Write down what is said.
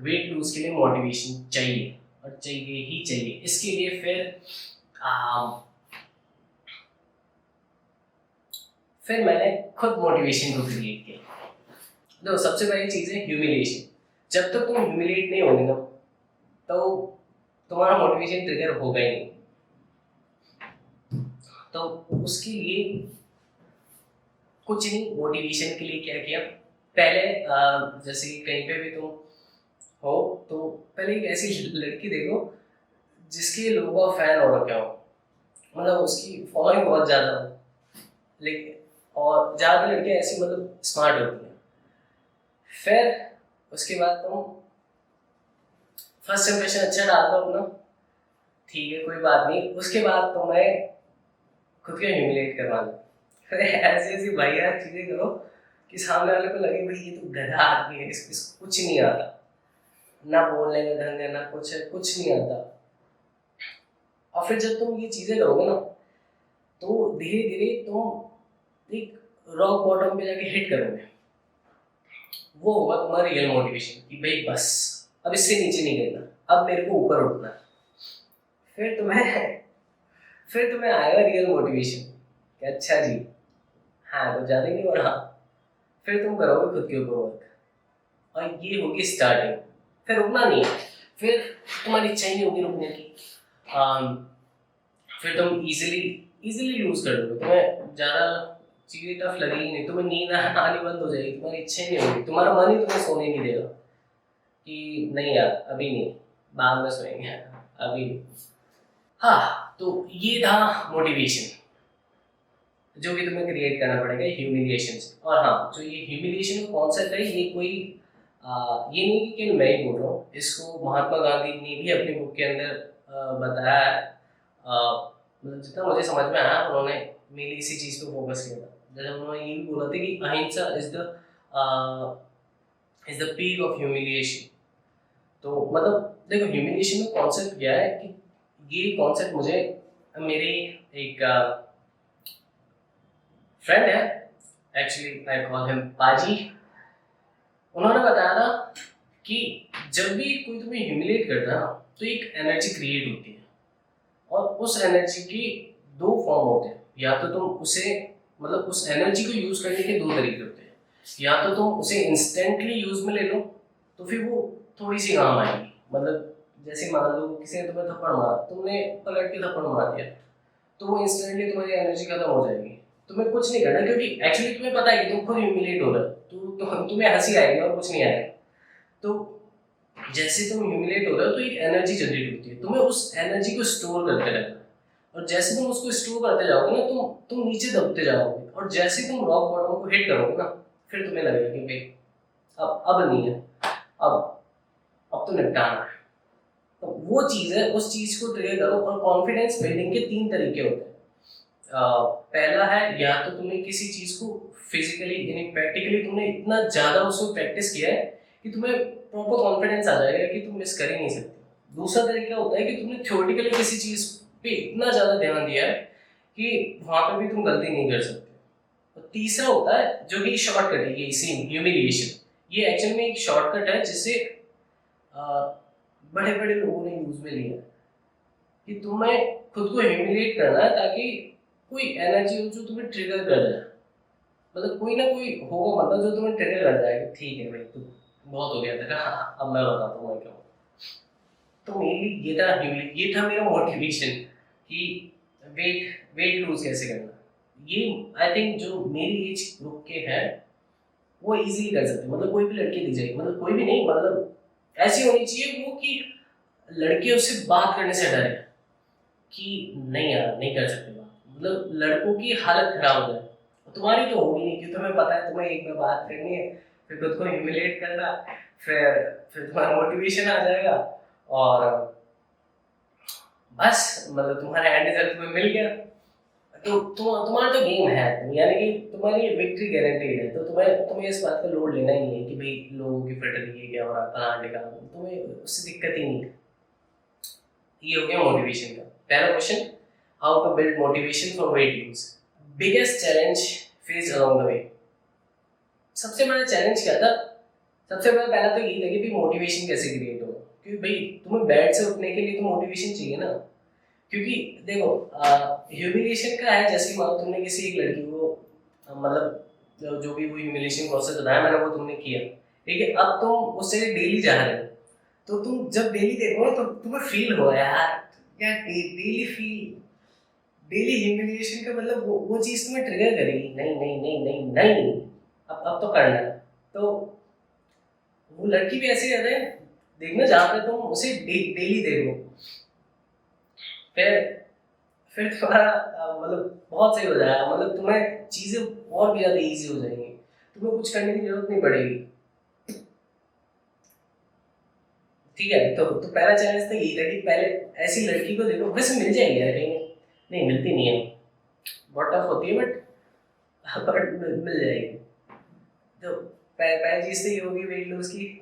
Weight lose के लिए motivation चाहिए और चाहिए ही चाहिए। इसके लिए फिर मैंने खुद मोटिवेशन को क्रिएट किया। तो सबसे पहली चीज़ है ह्यूमिलेशन। जब तक तुम ह्यूमिलेट नहीं होगे ना तो तुम्हारा मोटिवेशन ट्रिगर होगा ही नहीं। तो उसके लिए कुछ नहीं, मोटिवेशन के लिए क्या किया, पहले जैसे कि कहीं पे भी तुम हो तो पहले एक ऐसी लड़की देखो जिसके लोगों का फैन हो रखा हो, मतलब उसकी फॉलोइंग बहुत ज़्यादा हो, लेकिन और ज़्यादा लड़कियाँ ऐसी मतलब स्मार्ट होती हैं। फिर उसके बाद तुम फर्स्ट इंप्रेशन अच्छा डाल दो अपना, ठीक है कोई बात नहीं, उसके बाद तुम्हें खुद को ह्यूमिलेट करवा दो। फिर ऐसी ऐसी वाहियात चीज़ें करो कि सामने वाले को लगे भाई ये तो गधा आदमी है, इसको कुछ नहीं आता, ना बोलने का ढंग है ना कुछ नहीं आता। और फिर जब तुम ये चीज़ें करोगे ना तो धीरे धीरे तुम एक रॉक बॉटम पे जाके हिट करोगे। वो होगा तुम्हारा रियल मोटिवेशन कि भाई बस अब इससे नीचे नहीं गिरना, अब मेरे को ऊपर उठना है। फिर तुम्हें आएगा रियल मोटिवेशन कि अच्छा जी हाँ कुछ ज़्यादा ही नहीं हो रहा। फिर तुम करोगे खुद के ऊपर वर्क और ये होगी स्टार्टिंग। फिर रुकना नहीं है, फिर तुम्हारी इच्छा ही नहीं होगी रुकने की। फिर तुम इजीली लूज कर दोगे, तुम्हें ज़्यादा चीज़ें टफ लगेगी नहीं, तुम्हें नींद आनी बंद हो जाएगी, तुम्हारी इच्छा ही नहीं होगी, तुम्हारा मन ही तुम्हें सोने नहीं देगा कि नहीं यार अभी नहीं, बाद में सोएंगे, अभी नहीं। हाँ तो ये था मोटिवेशन जो कि तुम्हें क्रिएट करना पड़ेगा ह्यूमिलिएशन से। और हाँ जो ये ह्यूमिलिएशन का कॉन्सेप्ट है ये कोई ये नहीं कि केवल मैं ही बोल रहा हूँ, इसको महात्मा गांधी ने भी अपनी बुक के अंदर बताया है। मतलब जितना मुझे समझ में आया उन्होंने मेनली इसी चीज़ पे फोकस किया था। जैसे उन्होंने ये भी बोला था कि अहिंसा is the peak of humiliation. तो मतलब देखो ह्यूमिलिएशन का कॉन्सेप्ट क्या है कि ये कॉन्सेप्ट मुझे मेरे एक फ्रेंड है, एक्चुअली आई कॉल हिम पाजी, उन्होंने बताया था कि जब भी कोई तुम्हें ह्यूमिलेट करता है ना तो एक एनर्जी क्रिएट होती है और उस एनर्जी के दो फॉर्म होते हैं। या तो तुम उसे मतलब उस एनर्जी को यूज करने के दो तरीके होते हैं, या तो तुम उसे इंस्टेंटली यूज में ले लो तो फिर वो थोड़ी सी काम आएगी। मतलब जैसे मान लो किसी ने तुम्हें थप्पड़ मारा, तुमने पलट के थप्पड़ मार दिया तो वो इंस्टेंटली तुम्हारी एनर्जी खत्म हो जाएगी, तुम्हें कुछ नहीं करना क्योंकि एक्चुअली तुम्हें पता है कि तुम खुद ह्यूमिलेट हो रहे हो, तो तुम्हें हंसी आएगी और कुछ नहीं आएगा। तो जैसे तुम ह्यूमिलेट हो रहे हो तो एक एनर्जी जनरेट होती है, तुम्हें उस एनर्जी को स्टोर करते रहना है और जैसे तुम उसको स्टोर करते जाओगे ना तुम नीचे दबते जाओगे और जैसे तुम रॉक बॉटम को हिट करोगे ना फिर तुम्हें लगेगा कि भाई अब नहीं है, अब तो निपटाना है। तो वो चीज़ है, उस चीज़ को ट्रिगर करो। और कॉन्फिडेंस बिल्डिंग के 3 तरीके होते हैं। पहला है या तो तुमने किसी चीज़ को फिजिकली यानी प्रैक्टिकली तुमने इतना ज़्यादा उसको प्रैक्टिस किया है कि तुम्हें प्रॉपर कॉन्फिडेंस आ जाएगा कि तुम मिस कर ही नहीं सकते। दूसरा तरीका होता है कि तुमने थ्योरेटिकली किसी चीज़ पे इतना ज़्यादा ध्यान दिया है कि वहाँ पे भी तुम गलती नहीं कर सकते। और तीसरा होता है जो कि शॉर्टकट है, ये इसी ह्यूमिलिएशन, ये एक्चुअल में एक शॉर्टकट है जिससे बड़े बड़े लोगों ने यूज में लिया कि तुम्हें खुद को ह्यूमिलिएट करना है ताकि कोई एनर्जी हो जो तुम्हें ट्रिगर कर जाए। मतलब कोई ना कोई होगा मतलब जो तुम्हें ट्रिगर कर जाएगा, ठीक है भाई तू बहुत हो गया था, हाँ अब मैं बताता हूँ मैं क्या हूँ। तो मेनली ये था मेरा मोटिवेशन कि वेट लूज कैसे करना। ये आई थिंक जो मेरी एज ग्रुप के हैं वो इजीली कर सकते हैं। मतलब कोई भी लड़की दी जाएगी, मतलब कोई भी नहीं, मतलब ऐसी होनी चाहिए वो कि लड़के उससे बात करने से डरे कि नहीं यार नहीं कर सकते बात, मतलब लड़कों की हालत खराब हो जाए। तुम्हारी तो होगी नहीं क्योंकि तुम्हें पता है तुम्हें एक बार बात करनी है, फिर खुद को ह्यूमिलेट करना, फिर तुम्हारा मोटिवेशन आ जाएगा और बस मतलब तुम्हारा एंड रिजल्ट तुम्हें मिल गया। तो तुम्हारा तो गेम है, यानी कि तुम्हारी विक्ट्री गारंटीड है। तो तुम्हें इस बात का लोड लेना ही नहीं है कि भाई लोगों की फटती है क्या और फलाने का, तुम्हें उससे दिक्कत ही नहीं है। ये हो गया मोटिवेशन का पहला question, how to build motivation for weight lose. Biggest challenge face along the way. सबसे बड़ा चैलेंज क्या था, सबसे पहला तो यही था कि भाई मोटिवेशन कैसे क्रिएट हो, क्योंकि भाई तुम्हें बेड से उठने के लिए तो मोटिवेशन चाहिए ना। क्योंकि देखो ह्यूमिलेशन का है, जैसे मानो तुमने किसी एक लड़की को मतलब जो भी वो ह्यूमिलेशन प्रोसेस बताया मैंने वो तुमने किया, ठीक है, अब तुम उससे डेली जा रहे हो, तो तुम जब डेली देखो ना तो तुम्हें फील हो यार, क्या डेली फील, डेली ह्यूमिलिएशन का मतलब वो चीज़ तुम्हें ट्रिगर करेगी, नहीं नहीं नहीं नहीं नहीं, अब तो करना है। तो वो लड़की भी ऐसे रहता है, देखना जहाँ पे तुम उसे डेली देखो, फिर तुम्हारा मतलब बहुत सही हो जाएगा, मतलब तुम्हें चीज़ें और भी ज़्यादा ईजी हो जाएंगी, तुम्हें कुछ करने की जरूरत नहीं पड़ेगी। ठीक है, तो पहला चैलेंज तो यही था कि पहले ऐसी लड़की को देखो, वैसे मिल जाएगी यार कहीं, नहीं मिलती नहीं है, बहुत टफ होती है, बट मिल जाएगी। तो पहली चीज़ तो ये होगी वेट लॉस की।